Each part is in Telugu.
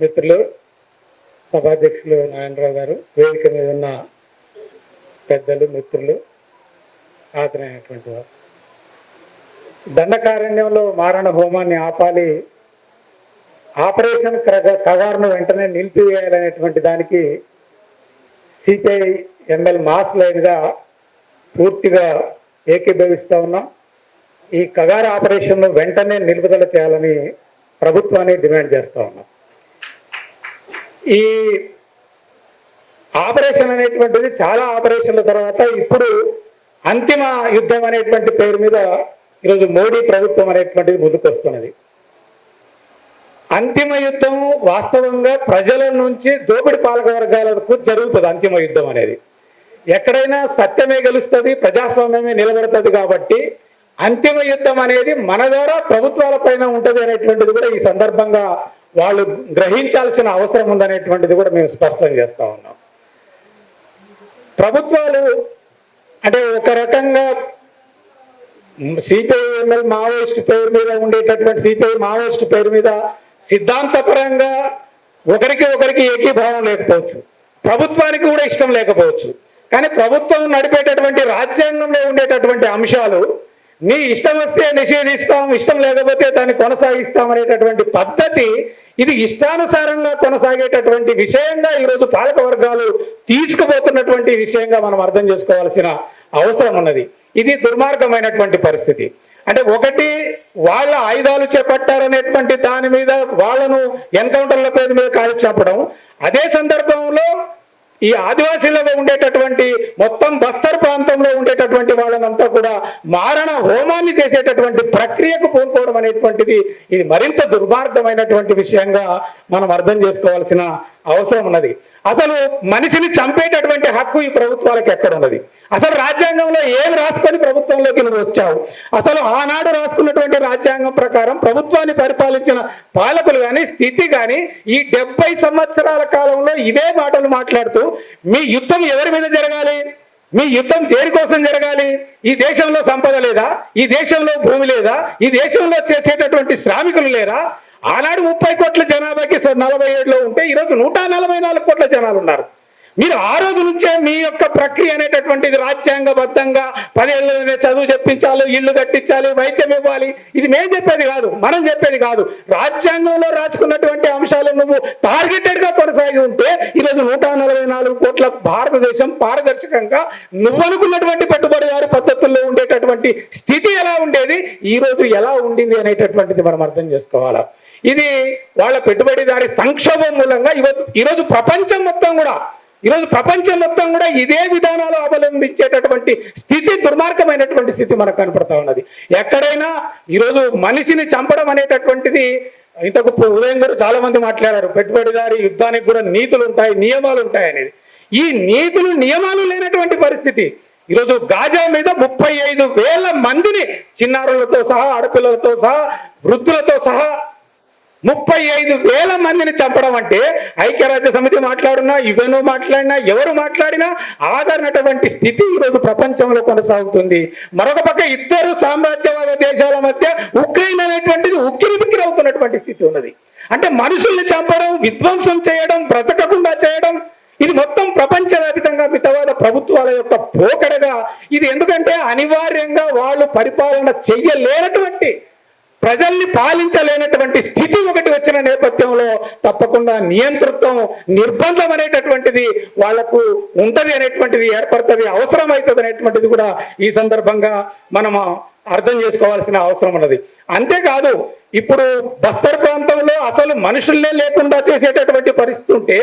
మిత్రులు, సభాధ్యక్షులు నారాయణరావు గారు, వేదిక మీద ఉన్న పెద్దలు, మిత్రులు, ఆదరైనటువంటి వారు, దండకారణ్యంలో మారణ హోమాన్ని ఆపాలి, ఆపరేషన్ కగారును వెంటనే నిలిపివేయాలనేటువంటి దానికి సిపిఐ ఎంఎల్ మాస్ లైన్గా పూర్తిగా ఏకీభవిస్తూ ఉన్నాం. ఈ కగారు ఆపరేషన్ను వెంటనే నిలుపుదల చేయాలని ప్రభుత్వాన్ని డిమాండ్ చేస్తూ ఉన్నాం. ఈ ఆపరేషన్ అనేటువంటిది చాలా ఆపరేషన్ల తర్వాత ఇప్పుడు అంతిమ యుద్ధం అనేటువంటి పేరు మీద ఈరోజు మోడీ ప్రభుత్వం అనేటువంటిది ముందుకు వస్తున్నది. అంతిమ యుద్ధం వాస్తవంగా ప్రజల నుంచి దోపిడి పాలక వర్గాలకు జరుగుతుంది. అంతిమ యుద్ధం అనేది ఎక్కడైనా సత్యమే గెలుస్తుంది, ప్రజాస్వామ్యమే నిలబడుతుంది. కాబట్టి అంతిమ యుద్ధం అనేది మన ద్వారా ప్రభుత్వాల పైన ఉంటుంది అనేటువంటిది కూడా ఈ సందర్భంగా వాళ్ళు గ్రహించాల్సిన అవసరం ఉందనేటువంటిది కూడా మేము స్పష్టం చేస్తా ఉన్నాం. ప్రభుత్వాలు అంటే ఒక రకంగా సిపిఐఎంఎల్ మావోయిస్ట్ పేరు మీద ఉండేటటువంటి సిపిఐ మావోయిస్ట్ పేరు మీద సిద్ధాంతపరంగా ఒకరికి ఏకీభావం లేకపోవచ్చు, ప్రభుత్వానికి కూడా ఇష్టం లేకపోవచ్చు. కానీ ప్రభుత్వం నడిపేటటువంటి రాజ్యాంగంలో ఉండేటటువంటి అంశాలు నీ ఇష్టం వస్తే నిషేధిస్తాం, ఇష్టం లేకపోతే దాన్ని కొనసాగిస్తాం అనేటటువంటి పద్ధతి, ఇది ఇష్టానుసారంగా కొనసాగేటటువంటి విషయంగా ఈరోజు పాలక వర్గాలు తీసుకుపోతున్నటువంటి విషయంగా మనం అర్థం చేసుకోవాల్సిన అవసరం ఉన్నది. ఇది దుర్మార్గమైనటువంటి పరిస్థితి. అంటే ఒకటి వాళ్ళ ఆయుధాలు చేపట్టారనేటువంటి దాని మీద వాళ్ళను ఎన్కౌంటర్ల పేరు మీద కాల్చి చంపడం, అదే సందర్భంలో ఈ ఆదివాసీలలో ఉండేటటువంటి మొత్తం బస్తర్ ప్రాంతంలో ఉండేటటువంటి వాళ్ళనంతా కూడా మారణ హోమాన్ని చేసేటటువంటి ప్రక్రియకు పూనుకోవడం అనేటువంటిది ఇది మరింత దుర్మార్గమైనటువంటి విషయంగా మనం అర్థం చేసుకోవాల్సిన అవసరం ఉన్నది. అసలు మనిషిని చంపేటటువంటి హక్కు ఈ ప్రభుత్వాలకు ఎక్కడ ఉన్నది? అసలు రాజ్యాంగంలో ఏం రాసుకొని ప్రభుత్వంలోకి నువ్వు వచ్చావు? అసలు ఆనాడు రాసుకున్నటువంటి రాజ్యాంగం ప్రకారం ప్రభుత్వాన్ని పరిపాలించిన పాలకులు కానీ స్థితి కానీ ఈ 70 సంవత్సరాల కాలంలో ఇవే మాటలు మాట్లాడుతూ మీ యుద్ధం ఎవరి మీద జరగాలి, మీ యుద్ధం దేనికోసం జరగాలి? ఈ దేశంలో సంపద లేదా, ఈ దేశంలో భూమి లేదా, ఈ దేశంలో చేసేటటువంటి శ్రామికులు లేరా? ఆనాడు 30 కోట్ల జనాభాకి 47లో ఉంటే ఈరోజు 144 కోట్ల జనాలు ఉన్నారు. మీరు ఆ రోజు నుంచే మీ యొక్క ప్రక్రియ అనేటటువంటిది రాజ్యాంగబద్ధంగా 10 ఏళ్ళనే చదువు చెప్పించాలి, ఇల్లు కట్టించాలి, వైద్యం ఇవ్వాలి, ఇది మేము చెప్పేది కాదు, మనం చెప్పేది కాదు. రాజ్యాంగంలో రాసుకున్నటువంటి అంశాలు నువ్వు టార్గెటెడ్ గా కొనసాగి ఉంటే ఈరోజు 144 కోట్ల భారతదేశం పారదర్శకంగా నువ్వు అనుకున్నటువంటి పెట్టుబడిదారు పద్ధతుల్లో ఉండేటటువంటి స్థితి ఎలా ఉండేది, ఈ రోజు ఎలా ఉండింది అనేటటువంటిది మనం అర్థం చేసుకోవాలా. ఇది వాళ్ళ పెట్టుబడిదారి సంక్షోభం మూలంగా ఈరోజు ప్రపంచం మొత్తం కూడా ఇదే విధానాలు అవలంబించేటటువంటి స్థితి, దుర్మార్గమైనటువంటి స్థితి మనకు కనపడతా ఉన్నది. ఎక్కడైనా ఈరోజు మనిషిని చంపడం అనేటటువంటిది, ఇంతకు ఉదయం గారు చాలా మంది మాట్లాడారు, పెట్టుబడిదారి యుద్ధానికి కూడా నీతులు ఉంటాయి, నియమాలు ఉంటాయి అనేది. ఈ నీతులు నియమాలు లేనటువంటి పరిస్థితి. ఈరోజు గాజా మీద 35,000 మందిని చిన్నారులతో సహా, ఆడపిల్లలతో సహా, వృద్ధులతో సహా 35,000 మందిని చంపడం అంటే ఐక్యరాజ్య సమితి మాట్లాడినా, యుఎన్ఓ మాట్లాడినా, ఎవరు మాట్లాడినా ఆదరణటువంటి స్థితి ఈరోజు ప్రపంచంలో కొనసాగుతుంది. మరొక పక్క ఇద్దరు సామ్రాజ్యవాద దేశాల మధ్య ఉక్రెయిన్ అనేటువంటిది ఉక్కిరిబిక్కిరి అవుతున్నటువంటి స్థితి ఉన్నది. అంటే మనుషుల్ని చంపడం, విధ్వంసం చేయడం, బ్రతకకుండా చేయడం, ఇది మొత్తం ప్రపంచవ్యాప్తంగా మితవాద ప్రభుత్వాల యొక్క పోకడగా ఇది. ఎందుకంటే అనివార్యంగా వాళ్ళు పరిపాలన చెయ్యలేనటువంటి, ప్రజల్ని పాలించలేనటువంటి స్థితి ఒకటి వచ్చిన నేపథ్యంలో తప్పకుండా నియంతృత్వం, నిర్బంధం అనేటటువంటిది వాళ్లకు ఉంటది అనేటువంటిది ఏర్పడుతుంది, అవసరం అవుతుంది అనేటువంటిది కూడా ఈ సందర్భంగా మనం అర్థం చేసుకోవాల్సిన అవసరం ఉన్నది. అంతేకాదు ఇప్పుడు బస్తర్ ప్రాంతంలో అసలు మనుషుల్నే లేకుండా చేసేటటువంటి పరిస్థితి ఉంటే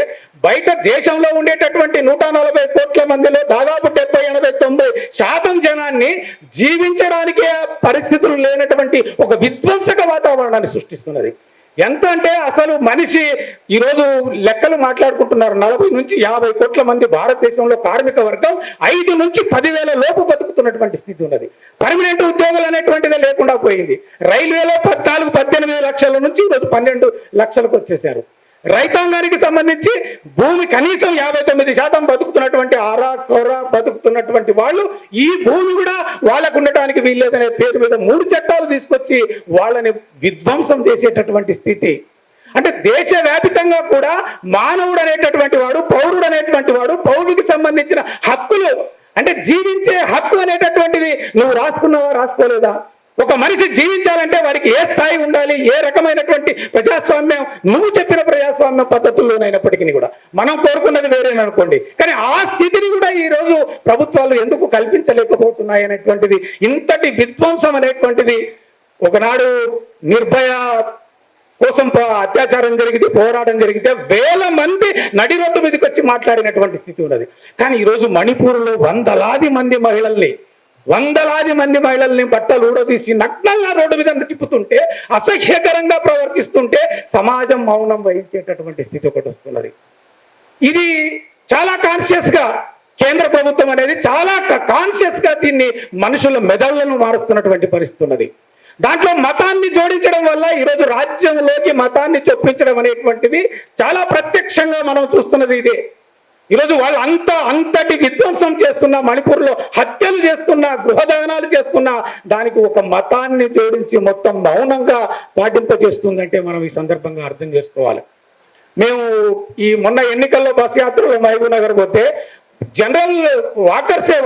బయట దేశంలో ఉండేటటువంటి 140 కోట్ల మందిలో దాదాపు 70, 80, 90% జనాన్ని జీవించడానికే పరిస్థితులు లేనటువంటి ఒక విధ్వంసక వాతావరణాన్ని సృష్టిస్తున్నది. ఎంత అంటే అసలు మనిషి ఈరోజు లెక్కలు మాట్లాడుకుంటున్నారు, 40 నుంచి 50 కోట్ల మంది భారతదేశంలో కార్మిక వర్గం 5 నుంచి 10,000 లోపు బతుకుతున్నటువంటి స్థితి ఉన్నది. పర్మనెంట్ ఉద్యోగాలు అనేటువంటిదే లేకుండా పోయింది. రైల్వేలో 14-18 లక్షల నుంచి ఈరోజు 12 లక్షలకు వచ్చేసారు. రైతాంగానికి సంబంధించి భూమి కనీసం 59% బతుకుతున్నటువంటి ఆరా కోరా బతుకుతున్నటువంటి వాళ్ళు ఈ భూమి కూడా వాళ్ళకు ఉండటానికి వీల్లేదనే పేరు మీద 3 చట్టాలు తీసుకొచ్చి వాళ్ళని విధ్వంసం చేసేటటువంటి స్థితి. అంటే దేశవ్యాపితంగా కూడా మానవుడు అనేటటువంటి వాడు, పౌరుడు అనేటువంటి వాడు, పౌరుడికి సంబంధించిన హక్కులు అంటే జీవించే హక్కు అనేటటువంటిది నువ్వు రాసుకున్నావా, రాసుకోలేదా? ఒక మనిషి జీవించాలంటే వారికి ఏ స్థాయి ఉండాలి, ఏ రకమైనటువంటి ప్రజాస్వామ్యం, నువ్వు చెప్పిన ప్రజాస్వామ్య పద్ధతుల్లోనైనప్పటికీ కూడా మనం కోరుకున్నది వేరేననుకోండి, కానీ ఆ స్థితిని కూడా ఈ రోజు ప్రభుత్వాలు ఎందుకు కల్పించలేకపోతున్నాయి అనేటువంటిది, ఇంతటి విధ్వంసం అనేటువంటిది. ఒకనాడు నిర్భయ కోసం అత్యాచారం జరిగితే, పోరాటం జరిగితే వేల మంది నడి రోడ్డు మీదకి వచ్చి మాట్లాడినటువంటి స్థితి ఉన్నది. కానీ ఈరోజు మణిపూర్లో వందలాది మంది మహిళల్ని బట్టలు ఊడదీసి నగ్నంగా రోడ్డు మీద తిప్పుతుంటే, అసహ్యకరంగా ప్రవర్తిస్తుంటే సమాజం మౌనం వహించేటటువంటి స్థితి ఒకటి వస్తున్నది. ఇది చాలా కాన్షియస్ గా కేంద్ర ప్రభుత్వం అనేది చాలా కాన్షియస్ గా దీన్ని మనుషుల మెదళ్లను మారుస్తున్నటువంటి పరిస్థితి ఉన్నది. దాంట్లో మతాన్ని జోడించడం వల్ల ఈరోజు రాజ్యంలోకి మతాన్ని చొప్పించడం అనేటువంటిది చాలా ప్రత్యక్షంగా మనం చూస్తున్నది ఇదే. ఈరోజు వాళ్ళు అంతటి విధ్వంసం చేస్తున్నా, మణిపూర్లో హత్యలు చేస్తున్నా, గృహదహనాలు చేస్తున్నా, దానికి ఒక మతాన్ని జోడించి మొత్తం మౌనంగా పాటింపజేస్తుందంటే మనం ఈ సందర్భంగా అర్థం చేసుకోవాలి. మేము ఈ మొన్న ఎన్నికల్లో బస్ యాత్రలో మహబూబ్ నగర్ పోతే జనరల్ వాకర్సే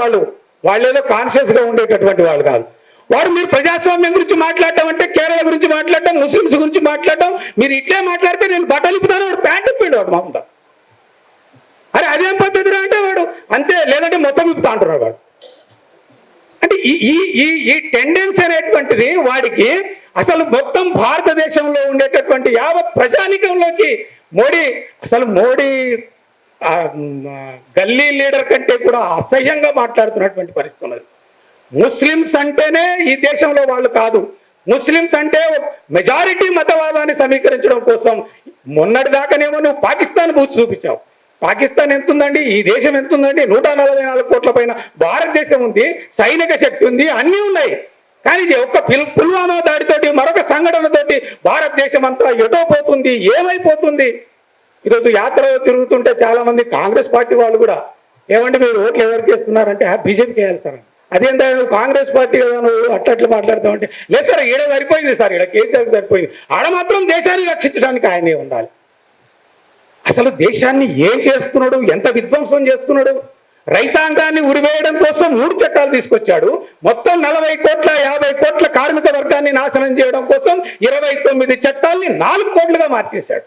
వాళ్ళేదో కాన్షియస్ గా ఉండేటటువంటి వాళ్ళు కాదు. వారు మీరు ప్రజాస్వామ్యం గురించి మాట్లాడటం అంటే కేరళ గురించి మాట్లాడటం, ముస్లింస్ గురించి మాట్లాడటం, మీరు ఇట్లే మాట్లాడితే నేను బట్టలు ఇప్పుతాను, వాడు ప్యాంట్ ఇప్పాడు వాడు మామూలుగా. అరే అదేం పద్ధతిరా అంటే వాడు అంతే, లేదంటే మొత్తం ఇప్పుతా అంటున్నాడు వాడు. అంటే ఈ టెండెన్సీ అనేటువంటిది వాడికి అసలు మొత్తం భారతదేశంలో ఉండేటటువంటి యావత్ ప్రజానికంలోకి మోడీ గల్లీ లీడర్ కంటే కూడా అసహ్యంగా మాట్లాడుతున్నటువంటి పరిస్థితి ఉన్నది. ముస్లిమ్స్ అంటేనే ఈ దేశంలో వాళ్ళు కాదు, ముస్లిమ్స్ అంటే మెజారిటీ మతవాదాన్ని సమీకరించడం కోసం మొన్నటి దాకానేమో నువ్వు పాకిస్తాన్ బూచి చూపించావు. పాకిస్తాన్ ఎంత ఉందండి, ఈ దేశం ఎంత ఉందండి, 144 కోట్ల పైన భారతదేశం ఉంది, సైనిక శక్తి ఉంది, అన్నీ ఉన్నాయి. కానీ ఒక్క పుల్వామా దాడితోటి, మరొక సంఘటనతోటి భారతదేశం అంతా ఎటో పోతుంది, ఏమైపోతుంది. ఈరోజు యాత్రలో తిరుగుతుంటే చాలా మంది కాంగ్రెస్ పార్టీ వాళ్ళు కూడా ఏమంటే మీరు ఓట్లు ఎవరికి వేస్తున్నారంటే బీజేపీకి వేయాలి సార్. అదేంటో నువ్వు కాంగ్రెస్ పార్టీ కదా, నువ్వు అట్లా మాట్లాడతావంటే లేదు సార్, ఈడ సరిపోయింది సార్, ఈడ కేసీఆర్ సరిపోయింది, ఆడ మాత్రం దేశాన్ని రక్షించడానికి ఆయనే ఉండాలి. అసలు దేశాన్ని ఏం చేస్తున్నాడు, ఎంత విధ్వంసం చేస్తున్నాడు. రైతాంగాన్ని ఉరివేయడం కోసం 3 చట్టాలు తీసుకొచ్చాడు. మొత్తం 40 కోట్ల 50 కోట్ల కార్మిక వర్గాన్ని నాశనం చేయడం కోసం 29 చట్టాల్ని 4 కోట్లుగా మార్చేశాడు.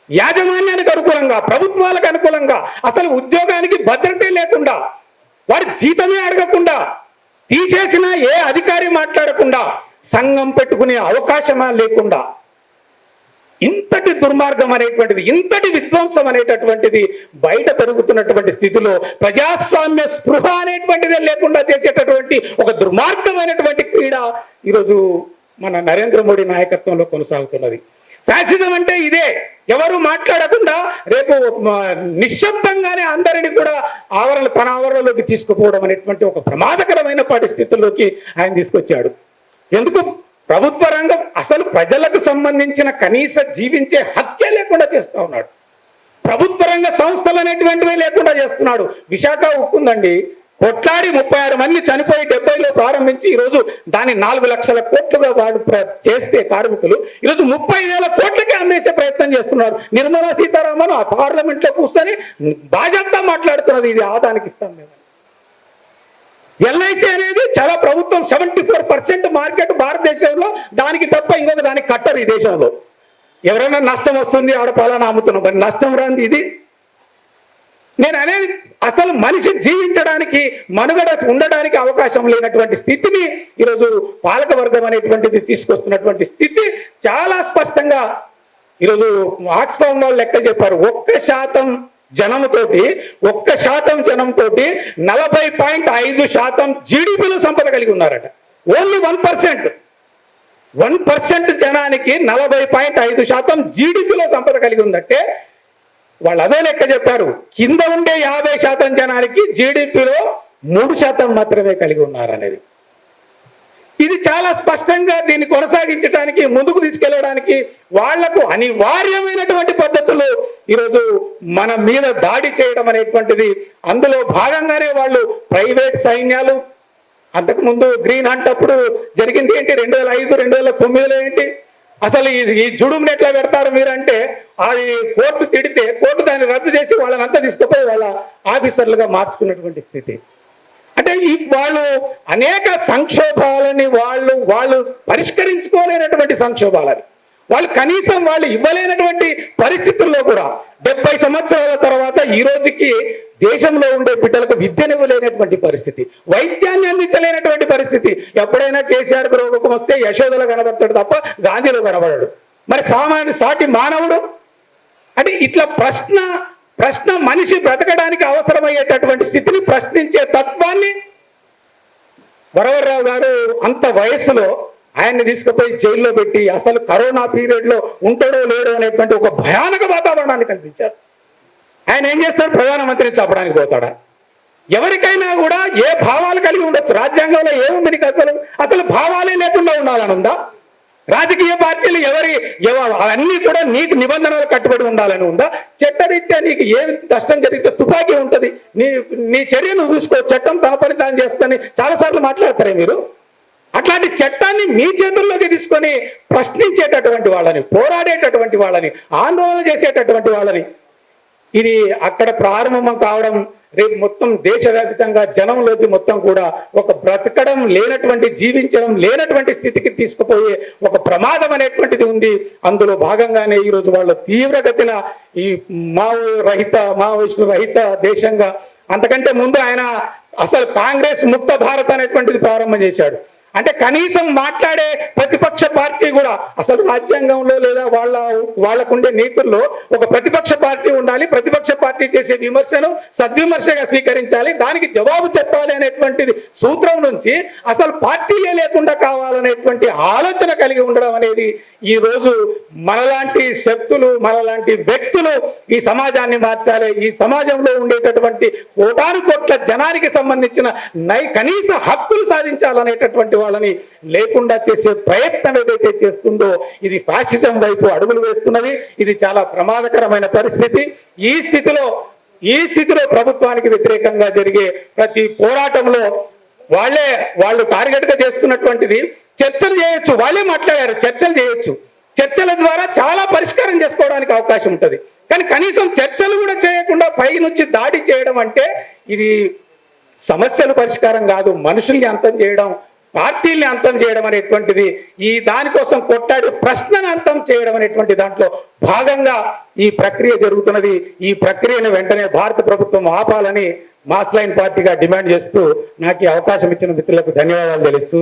యాజమాన్యానికి అనుకూలంగా, ప్రభుత్వాలకు అనుకూలంగా, అసలు ఉద్యోగానికి భద్రతే లేకుండా, వారి జీతమే అడగకుండా, తీసేసిన ఏ అధికారి మాట్లాడకుండా, సంఘం పెట్టుకునే అవకాశమా లేకుండా, ఇంతటి దుర్మార్గం అనేటువంటిది, ఇంతటి విధ్వంసం అనేటటువంటిది బయట పెరుగుతున్నటువంటి స్థితిలో ప్రజాస్వామ్య స్పృహ అనేటువంటిదే లేకుండా చేసేటటువంటి ఒక దుర్మార్గమైనటువంటి క్రీడ ఈరోజు మన నరేంద్ర మోడీ నాయకత్వంలో కొనసాగుతున్నది. ఫ్యాసిజం అంటే ఇదే, ఎవరు మాట్లాడకుండా రేపు నిశ్శబ్దంగానే అందరినీ కూడా తన ఆవరణలోకి తీసుకుపోవడం అనేటువంటి ఒక ప్రమాదకరమైన పరిస్థితుల్లోకి ఆయన తీసుకొచ్చాడు. ఎందుకు? ప్రభుత్వ రంగం అసలు ప్రజలకు సంబంధించిన కనీస జీవించే హత్య లేకుండా చేస్తా ఉన్నాడు. ప్రభుత్వ రంగ సంస్థలు అనేటువంటివి లేకుండా చేస్తున్నాడు. విశాఖ ఉక్కుందండి, కొట్లాడి 36 మంది చనిపోయి 70లో ప్రారంభించి ఈరోజు దాన్ని 4 లక్షల కోట్లుగా వాడు చేస్తే కార్మికులు ఈరోజు 30,000 కోట్లకే అమ్మేసే ప్రయత్నం చేస్తున్నారు. నిర్మలా సీతారామన్ ఆ పార్లమెంట్ లో కూర్చొని బాజాప్తా మాట్లాడుతున్నది, ఇది ఆదానికి ఇస్తాం మేము. ఎల్ఐసి అనేది చాలా ప్రభుత్వం 74% మార్కెట్ భారతదేశంలో, దానికి తప్ప ఇంకొక దానికి కట్టరు ఈ దేశంలో. ఎవరైనా నష్టం వస్తుంది ఆడ పాలన అమ్ముతున్నాం, మరి నష్టం రాంది ఇది. నేను అనేది అసలు మనిషి జీవించడానికి, మనుగడ ఉండడానికి అవకాశం లేనటువంటి స్థితిని ఈరోజు పాలక వర్గం అనేటువంటిది తీసుకొస్తున్నటువంటి స్థితి చాలా స్పష్టంగా ఈరోజు ఆక్స్ఫామ్ వాళ్ళు లెక్క చెప్పారు. 1% జనంతోటి 40.5% జీడిపిలో సంపద కలిగి ఉన్నారట. ఓన్లీ 1% జనానికి 40.5% జీడిపిలో సంపద కలిగి ఉందంటే వాళ్ళు అదే లెక్క చెప్పారు. కింద ఉండే 50% జనానికి జీడిపిలో 3% మాత్రమే కలిగి ఉన్నారనేది. ఇది చాలా స్పష్టంగా దీన్ని కొనసాగించడానికి, ముందుకు తీసుకెళ్లడానికి వాళ్లకు అనివార్యమైనటువంటి పద్ధతులు ఈరోజు మన మీద దాడి చేయడం అనేటువంటిది, అందులో భాగంగానే వాళ్ళు ప్రైవేట్ సైన్యాలు, అంతకుముందు గ్రీన్ హంట్ అప్పుడు జరిగింది ఏంటి, 2005 2009లో ఏంటి, అసలు ఈ జుడుముని ఎట్లా పెడతారు మీరంటే అది కోర్టు తిడితే కోర్టు దాన్ని రద్దు చేసి వాళ్ళని అంతా తీసుకుపోయి వాళ్ళ ఆఫీసర్లుగా మార్చుకున్నటువంటి స్థితి. అంటే వాళ్ళు అనేక సంక్షోభాలని వాళ్ళు పరిష్కరించుకోలేనటువంటి సంక్షోభాలని వాళ్ళు కనీసం వాళ్ళు ఇవ్వలేనటువంటి పరిస్థితుల్లో కూడా 70 సంవత్సరాల తర్వాత ఈ రోజుకి దేశంలో ఉండే బిడ్డలకు విద్యనివ్వలేనటువంటి పరిస్థితి, వైద్యాన్ని అందించలేనటువంటి పరిస్థితి. ఎప్పుడైనా కేసీఆర్ రోగం వస్తే యశోదలో కనబడతాడు తప్ప గాంధీలో కనబడాడు. మరి సాటి మానవుడు అంటే ఇట్లా ప్రశ్న మనిషి బ్రతకడానికి అవసరమయ్యేటటువంటి స్థితిని ప్రశ్నించే తత్వాన్ని వరవర్రావు గారు అంత వయసులో ఆయన్ని తీసుకుపోయి జైల్లో పెట్టి అసలు కరోనా పీరియడ్ లో ఉంటాడో లేడో అనేటువంటి ఒక భయానక వాతావరణాన్ని కల్పించారు. ఆయన ఏం చేస్తాడు? ప్రధానమంత్రిని చంపడానికి పోతాడా? ఎవరికైనా కూడా ఏ భావాలు కలిగి ఉండొచ్చు. రాజ్యాంగంలో ఏముంది నీకు? అసలు భావాలే లేకుండా ఉండాలని ఉందా? రాజకీయ పార్టీలు అవన్నీ కూడా నీకు నిబంధనలు కట్టుబడి ఉండాలని ఉందా? చట్టరీత్యా నీకు ఏ కష్టం జరిగితే తుపాకీ ఉంటుంది, నీ చర్యను చూసుకో, చట్టం తన పని తాను చేస్తుందని చాలాసార్లు మాట్లాడతారే మీరు. అట్లాంటి చట్టాన్ని మీ చేతుల్లోకి తీసుకొని ప్రశ్నించేటటువంటి వాళ్ళని, పోరాడేటటువంటి వాళ్ళని, ఆందోళన చేసేటటువంటి వాళ్ళని, ఇది అక్కడ ప్రారంభం కావడం రేపు మొత్తం దేశవ్యాప్తంగా జనంలోకి మొత్తం కూడా ఒక బ్రతకడం లేనటువంటి, జీవించడం లేనటువంటి స్థితికి తీసుకుపోయే ఒక ప్రమాదం అనేటువంటిది ఉంది. అందులో భాగంగానే ఈరోజు వాళ్ళ తీవ్రగతిన ఈ మావోయిస్టు రహిత దేశంగా, అంతకంటే ముందు ఆయన అసలు కాంగ్రెస్ ముక్త భారత్ అనేటువంటిది ప్రారంభం చేశాడు. అంటే కనీసం మాట్లాడే ప్రతిపక్ష పార్టీ కూడా అసలు రాజ్యాంగంలో లేదా వాళ్ళకుండే నీతుల్లో ఒక ప్రతిపక్ష పార్టీ ఉండాలి, ప్రతిపక్ష పార్టీ చేసే విమర్శను సద్విమర్శగా స్వీకరించాలి, దానికి జవాబు చెప్పాలి అనేటువంటిది సూత్రం నుంచి అసలు పార్టీలే లేకుండా కావాలనేటువంటి ఆలోచన కలిగి ఉండడం అనేది ఈ రోజు మనలాంటి శక్తులు, మనలాంటి వ్యక్తులు ఈ సమాజాన్ని మార్చాలి, ఈ సమాజంలో ఉండేటటువంటి కోటాను కోట్ల జనానికి సంబంధించిన కనీస హక్కులు సాధించాలనేటటువంటి వాళ్ళని లేకుండా చేసే ప్రయత్నం ఏదైతే చేస్తుందో ఇది ఫ్యాసిజం వైపు అడుగులు వేస్తున్నది. ఇది చాలా ప్రమాదకరమైన పరిస్థితి. ఈ స్థితిలో ప్రభుత్వానికి వ్యతిరేకంగా జరిగే ప్రతి పోరాటంలో వాళ్ళు టార్గెట్ గా చేస్తున్నటువంటిది చర్చలు చేయొచ్చు. వాళ్ళే మాట్లాడారు, చర్చలు చేయొచ్చు. చర్చల ద్వారా చాలా పరిష్కారం చేసుకోవడానికి అవకాశం ఉంటుంది. కానీ కనీసం చర్చలు కూడా చేయకుండా పై నుంచి దాడి చేయడం అంటే ఇది సమస్యల పరిష్కారం కాదు, మనుషుల్ని అంతం చేయడం, పార్టీల్ని అంతం చేయడం అనేటువంటిది, ఈ దానికోసం కొట్టాడు ప్రశ్నను అంతం చేయడం అనేటువంటి దాంట్లో భాగంగా ఈ ప్రక్రియ జరుగుతున్నది. ఈ ప్రక్రియను వెంటనే భారత ప్రభుత్వం ఆపాలని మాస్ లైన్ పార్టీగా డిమాండ్ చేస్తూ నాకు ఈ అవకాశం ఇచ్చిన మిత్రులకు ధన్యవాదాలు తెలుస్తూ